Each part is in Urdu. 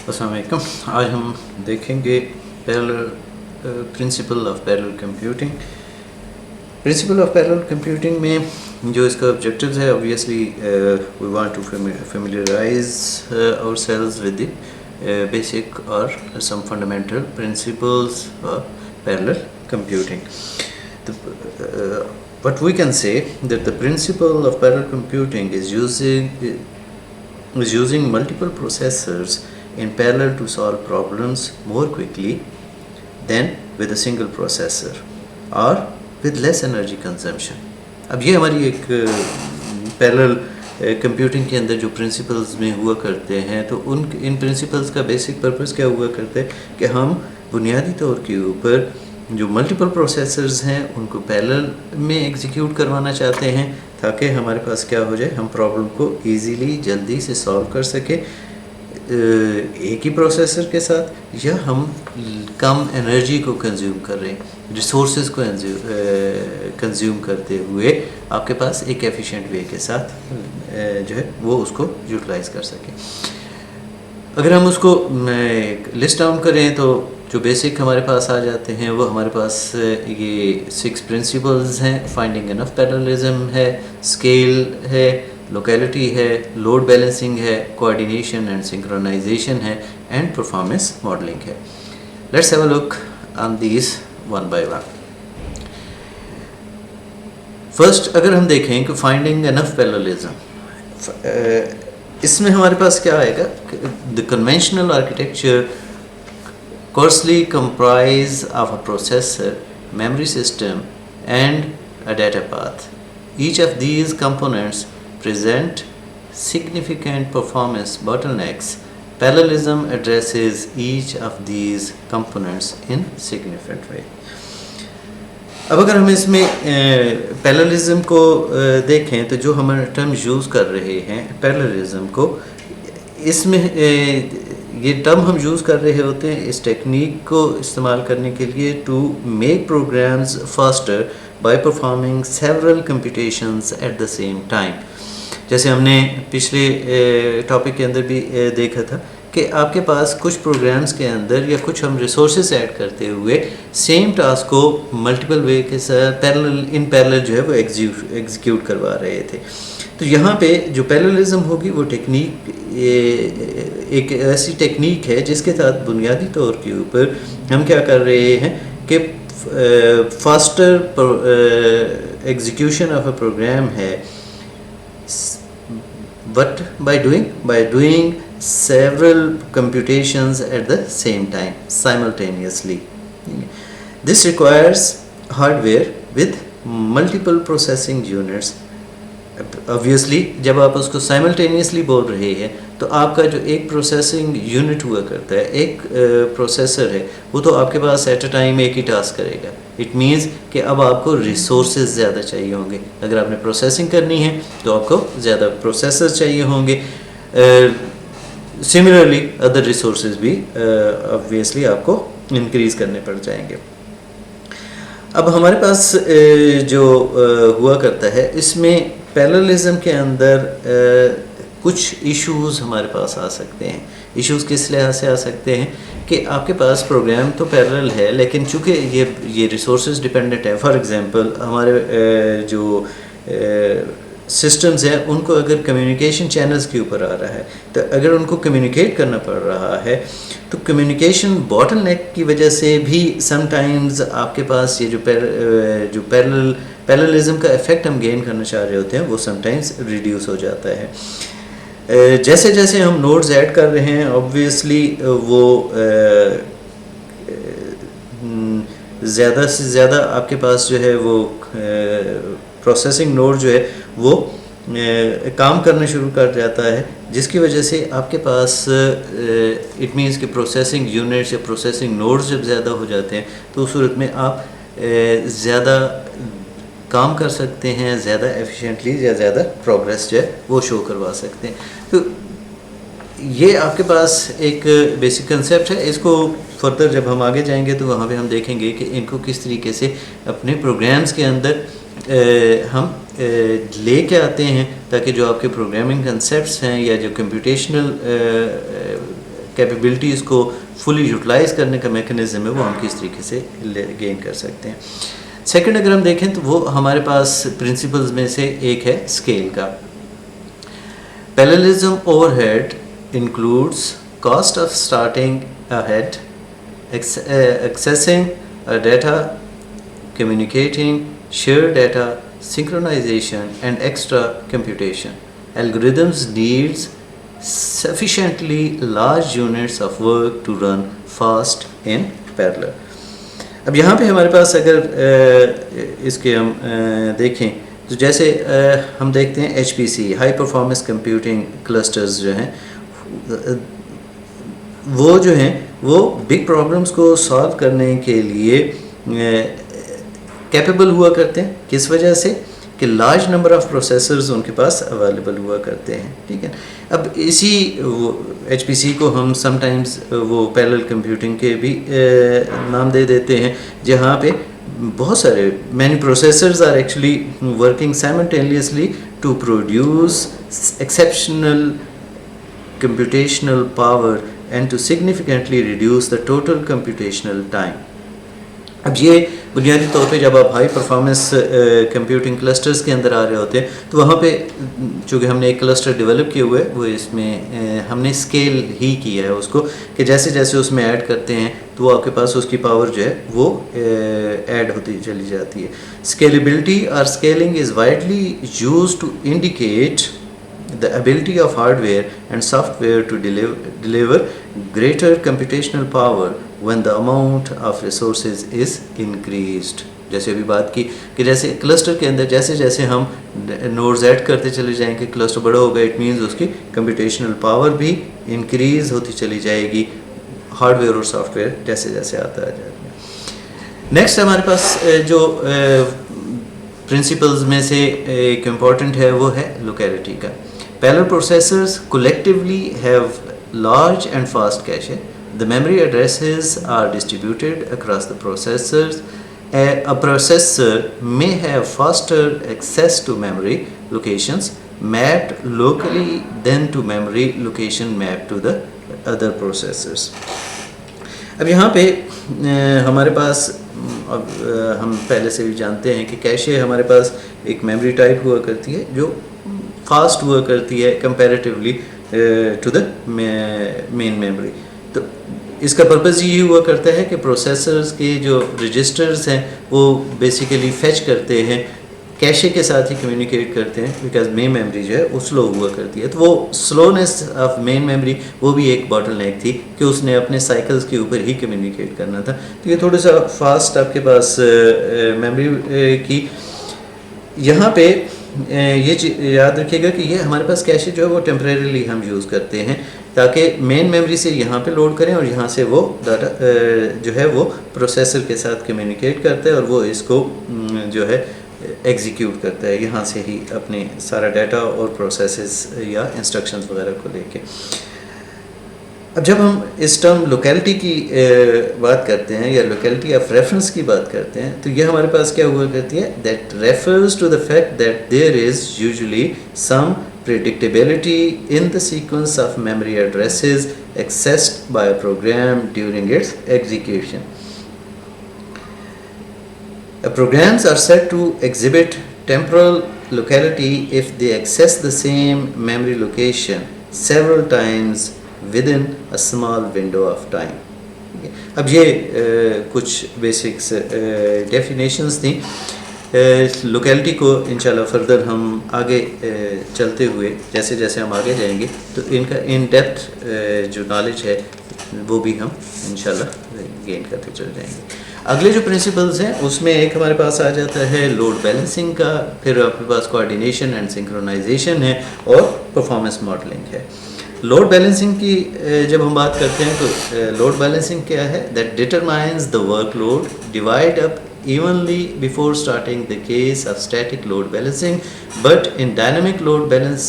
السلام علیکم. آج ہم دیکھیں گے principle of parallel computing. Principle of parallel computing میں جو اس کا آبجیکٹیوز ہے, obviously we want to familiarize ourselves with the basic or some fundamental principles of parallel computing. But we can say that the principle of parallel computing is using multiple processors in parallel to solve problems more quickly than with a single processor or with less energy consumption. اب یہ ہماری ایک پیرلل کمپیوٹنگ کے اندر جو پرنسپلز میں ہوا کرتے ہیں, تو ان پرنسپلز کا بیسک پرپس کیا ہوا کرتا ہے کہ ہم بنیادی طور کے اوپر جو ملٹیپل پروسیسرز ہیں ان کو پیرلل میں ایگزیکیوٹ کروانا چاہتے ہیں تاکہ ہمارے پاس کیا ہو جائے, ہم پرابلم کو ایزیلی جلدی سے سالو کر سکیں ایک ہی پروسیسر کے ساتھ, یا ہم کم انرجی کو کنزیوم کر رہے ہیں, ریسورسز کو کنزیوم کرتے ہوئے آپ کے پاس ایک ایفیشینٹ وے کے ساتھ جو ہے وہ اس کو یوٹیلائز کر سکیں. اگر ہم اس کو لسٹ ڈاؤن کریں تو جو بیسک ہمارے پاس آ جاتے ہیں وہ ہمارے پاس یہ 6 پرنسپلز ہیں. فائنڈنگ انف پیرللزم ہے, اسکیل ہے, لوکیلٹی ہے, لوڈ بیلنسنگ ہے, کوآرڈینیشن اینڈ سنکرونائزیشن ہے, اینڈ پرفارمنس ماڈلنگ ہے. Let's have a look on these one by one. First اگر ہم دیکھیں کہ فائنڈنگ انف پیرللزم, اس میں ہمارے پاس کیا آئے گا, the conventional architecture coarsely comprise of a processor, memory system and a data path. Each of these components present significant performance bottlenecks. Parallelism addresses each of these components in significant way. اب اگر ہم اس میں پیرللزم کو دیکھیں تو جو ہم ٹرم یوز کر رہے ہیں پیرللزم کو, اس میں یہ ٹرم ہم یوز کر رہے ہوتے ہیں اس ٹیکنیک کو استعمال کرنے کے لیے to make programs faster by performing several computations at the same time. جیسے ہم نے پچھلے ٹاپک کے اندر بھی دیکھا تھا کہ آپ کے پاس کچھ پروگرامز کے اندر یا کچھ ہم ریسورسز ایڈ کرتے ہوئے سیم ٹاسک کو ملٹیپل وے کے ساتھ ان پیرلل جو ہے وہ ایگزیکیوٹ کروا رہے تھے. تو یہاں پہ جو پیرللزم ہوگی وہ ٹیکنیک ایک ایسی ٹیکنیک ہے جس کے ساتھ بنیادی طور کے اوپر ہم کیا کر رہے ہیں کہ faster execution of a program ہے, but by doing several computations at the same time simultaneously. This requires hardware with multiple processing units. Obviously جب آپ اس کو سائملٹینیسلی بول رہے ہیں تو آپ کا جو ایک پروسیسنگ یونٹ ہوا کرتا ہے, ایک پروسیسر ہے, وہ تو آپ کے پاس ایٹ اے ٹائم ایک ہی ٹاسک کرے گا. اٹ مینس کہ اب آپ کو ریسورسز زیادہ چاہیے ہوں گے. اگر آپ نے پروسیسنگ کرنی ہے تو آپ کو زیادہ پروسیسر چاہیے ہوں گے. سملرلی ادر ریسورسز بھی obviously آپ کو انکریز کرنے پڑ جائیں گے. اب ہمارے پاس جو ہوا کرتا ہے اس میں پیرللزم کے اندر کچھ ایشوز ہمارے پاس آ سکتے ہیں. ایشوز کس لحاظ سے آ سکتے ہیں کہ آپ کے پاس پروگرام تو پیرلل ہے لیکن چونکہ یہ ریسورسز ڈپینڈنٹ ہے. فار ایگزامپل ہمارے جو سسٹمز ہیں ان کو اگر کمیونیکیشن چینلز کے اوپر آ رہا ہے تو اگر ان کو کمیونیکیٹ کرنا پڑ رہا ہے تو کمیونیکیشن باٹل نیک کی وجہ سے بھی سم ٹائمز آپ کے پاس یہ جو پیرللزم کا افیکٹ ہم گین کرنا چاہ رہے ہوتے ہیں وہ سم ٹائمز ریڈیوس ہو جاتا ہے. جیسے جیسے ہم نوڈز ایڈ کر رہے ہیں obviously وہ زیادہ سے زیادہ آپ کے پاس جو ہے وہ پروسیسنگ نوڈ جو ہے وہ کام کرنا شروع کر جاتا ہے, جس کی وجہ سے آپ کے پاس اٹ مینس کہ پروسیسنگ یونٹس یا پروسیسنگ نوڈز جب زیادہ ہو جاتے ہیں تو اس صورت میں آپ زیادہ کام کر سکتے ہیں, زیادہ ایفیشینٹلی یا زیادہ پروگریس جو ہے وہ شو کروا سکتے ہیں. تو یہ آپ کے پاس ایک بیسک کنسیپٹ ہے. اس کو فردر جب ہم آگے جائیں گے تو وہاں پہ ہم دیکھیں گے کہ ان کو کس طریقے سے اپنے پروگرامز کے اندر ہم لے کے آتے ہیں تاکہ جو آپ کے پروگرامنگ کنسیپٹس ہیں یا جو کمپیوٹیشنل کیپیبلٹیز کو فلی یوٹیلائز کرنے کا میکنزم ہے وہ ہم کس طریقے سے گین کر سکتے ہیں. سیکنڈ اگر ہم دیکھیں تو وہ ہمارے پاس پرنسپلز میں سے ایک ہے اسکیل کا. پیرللزم اوور ہیڈ انکلوڈس cost of starting ahead, accessing data, communicating, share data, synchronization, and extra computation. Algorithms needs sufficiently large units of work to run fast in parallel. اب یہاں پہ ہمارے پاس اگر اس کے ہم دیکھیں تو جیسے ہم دیکھتے ہیں ایچ پی سی ہائی پرفارمنس کمپیوٹنگ کلسٹرز جو ہیں وہ جو ہیں وہ بگ پرابلمس کو سالو کرنے کے لیے کیپیبل ہوا کرتے ہیں. کس وجہ سے کہ لارج نمبر آف پروسیسرز ان کے پاس اویلیبل ہوا کرتے ہیں. ٹھیک ہے. اب اسی ایچ پی سی کو ہم سم ٹائمز وہ پیرلل کمپیوٹنگ کے بھی نام دے دیتے ہیں جہاں پہ بہت سارے many processors are actually working simultaneously to produce exceptional computational power and to significantly reduce the total computational time. اب یہ بنیادی طور پہ جب آپ ہائی پرفارمنس کمپیوٹنگ کلسٹرز کے اندر آ رہے ہوتے ہیں تو وہاں پہ چونکہ ہم نے ایک کلسٹر ڈیولپ کیے ہوئے وہ اس میں ہم نے اسکیل ہی کیا ہے اس کو کہ جیسے جیسے اس میں ایڈ کرتے ہیں تو وہ آپ کے پاس اس کی پاور جو ہے وہ ایڈ ہوتی چلی جاتی ہے. اسکیلیبلٹی اور scaling is widely use to indicate the ability of hardware and software to deliver greater computational power when the amount of resources is increased. جیسے ابھی بات کی کہ جیسے کلسٹر کے اندر جیسے جیسے ہم نوڈز ایڈ کرتے چلے جائیں گے کلسٹر بڑا ہوگا اٹ مینز اس کی کمپیوٹیشنل پاور بھی انکریز ہوتی چلی جائے گی ہارڈ ویئر اور سافٹ ویئر جیسے جیسے آتا جائے گا. نیکسٹ ہمارے پاس جو پرنسپلز میں سے ایک امپورٹنٹ ہے وہ ہے لوکیلٹی کا. Parallel processors collectively have large and fast cache. The memory addresses are distributed across the processors. A processor may have faster access to memory locations mapped locally than to memory location mapped to the other processors. اب یہاں پہ ہمارے پاس اب ہم پہلے سے بھی جانتے ہیں کہ کیشے ہمارے پاس ایک میموری ٹائپ ہوا کرتی ہے جو فاسٹ ہوا کرتی ہے comparatively to the main memory. تو اس کا پرپز یہ ہوا کرتا ہے کہ پروسیسرز کے جو رجسٹرز ہیں وہ بیسیکلی فیچ کرتے ہیں کیشے کے ساتھ ہی کمیونیکیٹ کرتے ہیں بیکاز مین میموری جو ہے وہ سلو ہوا کرتی ہے. تو وہ سلونیس آف مین میموری وہ بھی ایک باٹل نیک تھی کہ اس نے اپنے سائیکلز کے اوپر ہی کمیونیکیٹ کرنا تھا. تو یہ تھوڑا سا فاسٹ آپ کے پاس میموری کی. یہاں پہ یہ یاد رکھیے گا کہ یہ ہمارے پاس کیشے جو ہے وہ ٹیمپریریلی ہم یوز کرتے ہیں تاکہ مین میموری سے یہاں پہ لوڈ کریں اور یہاں سے وہ ڈاٹا جو ہے وہ پروسیسر کے ساتھ کمیونیکیٹ کرتا ہے اور وہ اس کو جو ہے ایگزیکیوٹ کرتا ہے یہاں سے ہی اپنے سارا ڈیٹا اور پروسیسز یا انسٹرکشنز وغیرہ کو لے کے. اب جب ہم اس ٹرم لوکیلٹی کی بات کرتے ہیں یا لوکیلٹی آف ریفرنس کی بات کرتے ہیں تو یہ ہمارے پاس کیا ہوا کرتی ہے that refers to the fact that there is usually some predictability in the sequence of memory addresses accessed by a program during its execution. Programs are said to exhibit temporal locality if they access the same memory location several times within a small window of time. اب یہ کچھ بیسکس ڈیفینیشنز تھیں. لوکیلٹی کو انشاءاللہ فردر ہم آگے چلتے ہوئے جیسے جیسے ہم آگے جائیں گے تو ان کا ان ڈیپتھ جو نالج ہے وہ بھی ہم انشاءاللہ گین کرتے چل جائیں گے. اگلے جو پرنسپلز ہیں اس میں ایک ہمارے پاس آ جاتا ہے لوڈ بیلنسنگ کا, پھر آپ کے پاس کوآرڈینیشن اینڈ سنکرونائزیشن ہے اور پرفارمنس ماڈلنگ ہے. لوڈ بیلنسنگ کی جب ہم بات کرتے ہیں تو لوڈ بیلنسنگ کیا ہے that determines the work load divide up evenly before starting the case of static load balancing, but in dynamic load balance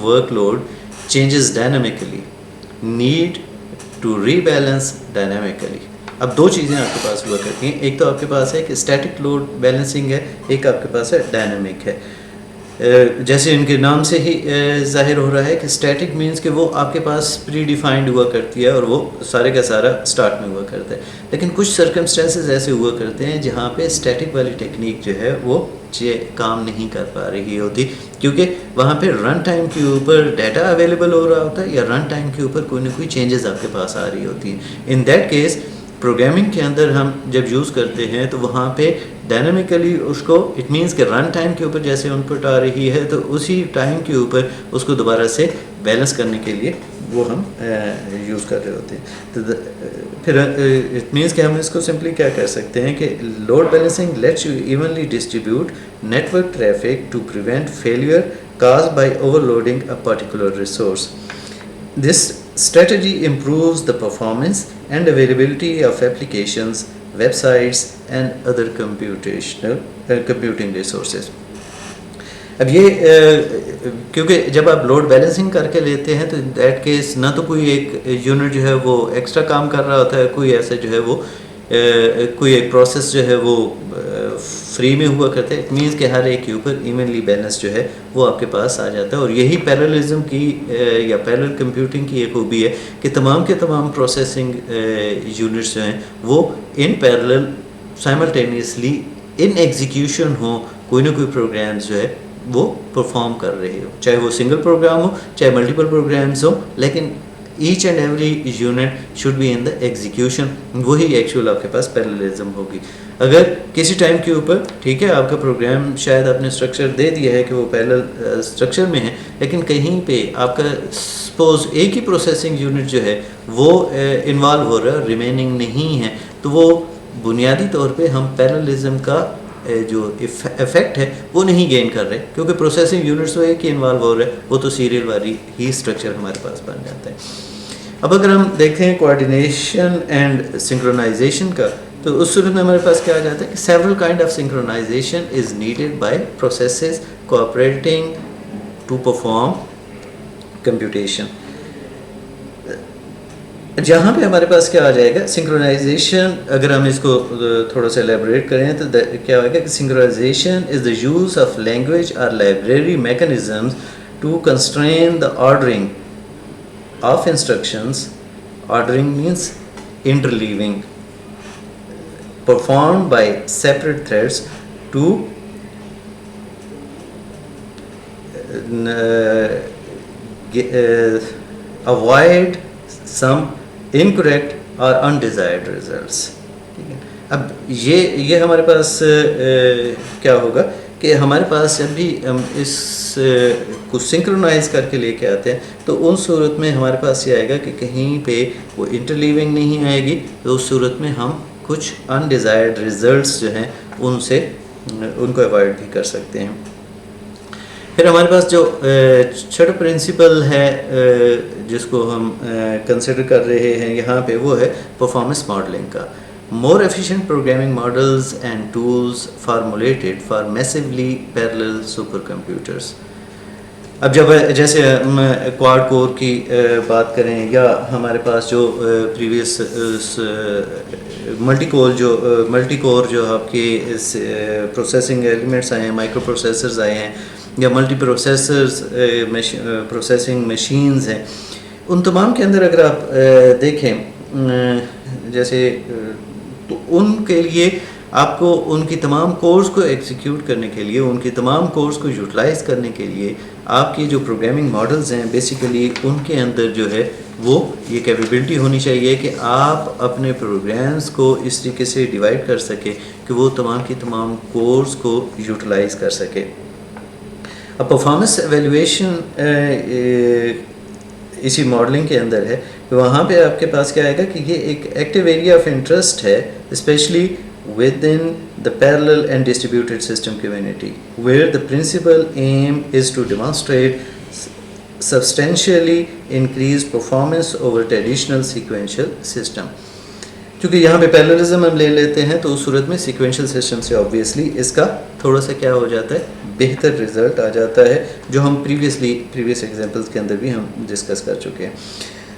workload changes dynamically, need to rebalance dynamically. اب دو چیزیں آپ کے پاس ہوا کرتی ہیں, ایک تو آپ کے پاس ہے کہ اسٹیٹک لوڈ بیلنسنگ ہے, ایک آپ کے پاس ہے ڈائنامک ہے. جیسے ان کے نام سے ہی ظاہر ہو رہا ہے کہ اسٹیٹک مینس کہ وہ آپ کے پاس پری ڈیفائنڈ ہوا کرتی ہے اور وہ سارے کا سارا اسٹارٹ میں ہوا کرتا ہے. لیکن کچھ سرکمسٹانسز ایسے ہوا کرتے ہیں جہاں پہ اسٹیٹک والی ٹیکنیک جو ہے وہ کام نہیں کر پا رہی ہوتی, کیونکہ وہاں پہ رن ٹائم کے اوپر ڈیٹا اویلیبل ہو رہا ہوتا ہے یا رن ٹائم کے اوپر کوئی نہ کوئی چینجز آپ کے پاس آ رہی ہوتی ہیں. ان دیٹ کیس پروگرامنگ کے اندر ہم جب یوز کرتے ہیں تو وہاں پہ ڈائنامیکلی اس کو اٹ مینس کہ رن ٹائم کے اوپر جیسے ان پٹ آ رہی ہے تو اسی ٹائم کے اوپر اس کو دوبارہ سے بیلنس کرنے کے لیے وہ ہم یوز کر رہے ہوتے ہیں. تو پھر اٹ مینس کہ ہم اس کو سمپلی کیا کر سکتے ہیں کہ load balancing lets you evenly distribute network traffic to prevent failure cause by overloading a particular resource. This strategy improves the performance and availability of applications, websites, and other computing resources. اب یہ کیونکہ جب آپ لوڈ بیلنسنگ کر کے لیتے ہیں تو ان دیٹ کیس نہ تو کوئی ایک یونٹ جو ہے وہ ایکسٹرا کام کر رہا ہوتا ہے, کوئی ایسا جو ہے وہ کوئی ایک پروسیس جو ہے وہ فری میں ہوا کرتا ہے. اٹ مینس کہ ہر ایک کے اوپر ایونلی بیلنس جو ہے وہ آپ کے پاس آ جاتا ہے. اور یہی پیرللزم کی یا پیرل کمپیوٹنگ کی ایک خوبی ہے کہ تمام کے تمام پروسیسنگ یونٹس جو ہیں وہ ان پیرلل سائملٹینیسلی ان ایگزیکیوشن ہوں, کوئی نہ کوئی پروگرامز جو ہے وہ پرفارم کر رہے ہو, چاہے وہ سنگل پروگرام ہو چاہے ملٹیپل پروگرامز ہوں, لیکن each and every unit should be in the execution. وہی ایکچوئل آپ کے پاس پیرللزم ہوگی. اگر کسی ٹائم کے اوپر ٹھیک ہے آپ کا پروگرام شاید آپ نے اسٹرکچر دے دیا ہے کہ وہ پیرلل اسٹرکچر میں ہے, لیکن کہیں پہ آپ کا سپوز ایک ہی پروسیسنگ یونٹ جو ہے وہ انوالو ہو رہا ہے, ریمیننگ نہیں ہے, تو وہ بنیادی طور پہ ہم پیرللزم کا جو افیکٹ ہے وہ نہیں گین کر رہے, کیونکہ پروسیسنگ یونٹس تو ایک ہی انوالو ہو رہے, وہ تو سیریل والی ہی اسٹرکچر ہمارے پاس بن جاتا ہے. اب اگر ہم دیکھیں کوآرڈینیشن اینڈ سنکرونائزیشن کا, تو اس صورت میں ہمارے پاس کیا آ جاتا ہے کہ several kind of synchronization is needed by processes cooperating to perform computation. جہاں پہ ہمارے پاس کیا آ جائے گا سنکرونائزیشن, اگر ہم اس کو تھوڑا سا ایلیبوریٹ کریں تو کیا ہوگا کہ synchronization is the use of language اور library mechanisms to constrain the ordering of instructions. Ordering means interleaving performed by separate threads to avoid some incorrect or undesired results. اب یہ ہمارے پاس کیا ہوگا کہ ہمارے پاس جب بھی ہم اس کو سنکرونائز کر کے لے کے آتے ہیں تو ان صورت میں ہمارے پاس یہ آئے گا کہ کہیں پہ وہ انٹرلیونگ نہیں آئے گی, تو اس صورت میں ہم کچھ انڈیزائرڈ ریزلٹس جو ہیں ان کو اوائڈ بھی کر سکتے ہیں. پھر ہمارے پاس جو چھٹا پرنسپل ہے جس کو ہم کنسیڈر کر رہے ہیں یہاں پہ وہ ہے پرفارمنس ماڈلنگ کا. More efficient programming models and tools formulated for massively parallel super computers. اب جب جیسے ہم کوارڈ کور کی بات کریں یا ہمارے پاس جو پریویس ملٹی کور جو آپ کے پروسیسنگ ایلیمنٹس آئے ہیں, مائکرو پروسیسرز آئے ہیں یا ملٹی پروسیسرز پروسیسنگ مشینز ہیں, ان تمام کے اندر اگر آپ دیکھیں جیسے تو ان کے لیے آپ کو ان کی تمام کورس کو ایگزیکیوٹ کرنے کے لیے, ان کی تمام کورس کو یوٹیلائز کرنے کے لیے آپ کی جو پروگرامنگ ماڈلز ہیں بیسیکلی ان کے اندر جو ہے وہ یہ کیپیبلٹی ہونی چاہیے کہ آپ اپنے پروگرامز کو اس طریقے سے ڈیوائڈ کر سکیں کہ وہ تمام کی تمام کورس کو یوٹیلائز کر سکے. اب پرفارمنس ایویلویشن اسی ماڈلنگ کے اندر ہے, وہاں پہ آپ کے پاس کیا آئے گا کہ یہ ایک ایکٹیو ایریا آف انٹرسٹ ہے especially within the parallel and distributed system community, where the principal aim is to demonstrate substantially increased performance over traditional sequential system. کیونکہ یہاں پہ پیرللزم ہم لے لیتے ہیں تو اس صورت میں سیکوینشل سسٹم سے آبویسلی اس کا تھوڑا سا کیا ہو جاتا ہے, بہتر رزلٹ آ جاتا ہے, جو ہم پریویس ایگزامپلس کے اندر بھی ہم ڈسکس کر چکے ہیں.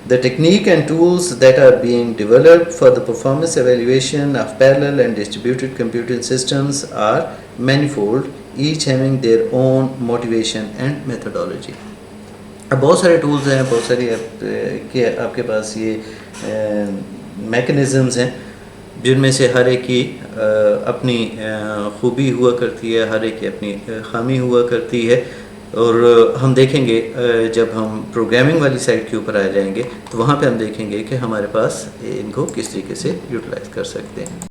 The technique and tools that are being developed for the performance evaluation of parallel and distributed computing systems are manifold each having their own motivation and methodology. اب بہت سارے ٹولز ہیں, بہت ساری آپ کے پاس یہ میکنزمز ہیں جن میں سے ہر ایک کی اپنی خوبی ہوا کرتی ہے, ہر ایک کی اپنی خامی ہوا کرتی ہے. اور ہم دیکھیں گے جب ہم پروگرامنگ والی سائڈ کے اوپر آ جائیں گے تو وہاں پہ ہم دیکھیں گے کہ ہمارے پاس ان کو کس طریقے سے یوٹیلائز کر سکتے ہیں.